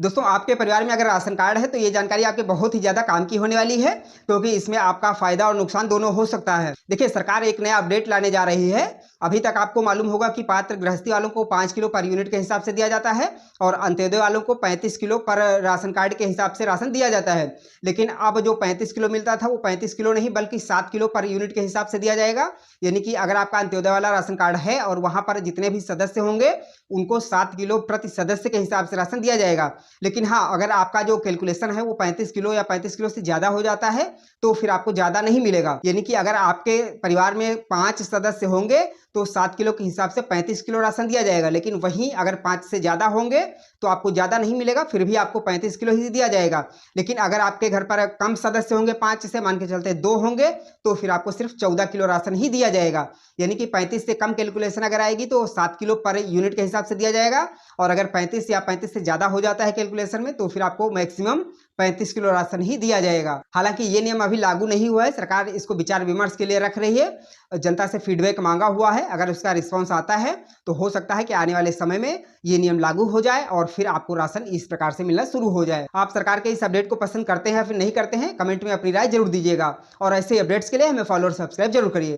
दोस्तों आपके परिवार में अगर राशन कार्ड है तो ये जानकारी आपके बहुत ही ज़्यादा काम की होने वाली है, क्योंकि इसमें आपका फ़ायदा और नुकसान दोनों हो सकता है। देखिए, सरकार एक नया अपडेट लाने जा रही है। अभी तक आपको मालूम होगा कि पात्र गृहस्थी वालों को 5 किलो पर यूनिट के हिसाब से दिया जाता है और अंत्योदय वालों को 35 किलो पर राशन कार्ड के हिसाब से राशन दिया जाता है। लेकिन अब जो 35 किलो मिलता था वो 35 किलो नहीं बल्कि 7 किलो पर यूनिट के हिसाब से दिया जाएगा। यानी कि अगर आपका अंत्योदय वाला राशन कार्ड है और वहाँ पर जितने भी सदस्य होंगे उनको 7 किलो प्रति सदस्य के हिसाब से राशन दिया जाएगा। लेकिन हाँ, अगर आपका जो कैलकुलेशन है वो 35 किलो या 35 किलो से ज़्यादा हो जाता है तो फिर आपको ज़्यादा नहीं मिलेगा। यानी कि अगर आपके परिवार में 5 सदस्य होंगे तो 7 किलो के हिसाब से 35 किलो राशन दिया जाएगा। लेकिन वहीं अगर 5 से ज़्यादा होंगे तो आपको ज़्यादा नहीं मिलेगा, फिर भी आपको 35 किलो ही दिया जाएगा। लेकिन अगर आपके घर पर कम सदस्य होंगे, 5 से मान के चलते 2 होंगे, तो फिर आपको सिर्फ 14 किलो राशन ही दिया जाएगा। यानी कि 35 से कम कैलकुलेशन अगर आएगी तो 7 किलो पर यूनिट के हिसाब से दिया जाएगा और अगर 35 या 35 से ज़्यादा हो जाता है कैलकुलेशन में तो फिर आपको मैक्सिमम 35 किलो राशन ही दिया जाएगा। हालांकि ये नियम अभी लागू नहीं हुआ है, सरकार इसको विचार विमर्श के लिए रख रही है। जनता से फीडबैक मांगा हुआ है, अगर उसका रिस्पॉन्स आता है तो हो सकता है कि आने वाले समय में ये नियम लागू हो जाए और फिर आपको राशन इस प्रकार से मिलना शुरू हो जाए। आप सरकार के इस अपडेट को पसंद करते हैं या फिर नहीं करते हैं, कमेंट में अपनी राय जरूर दीजिएगा और ऐसे अपडेट्स के लिए हमें फॉलो और सब्सक्राइब जरूर करिए।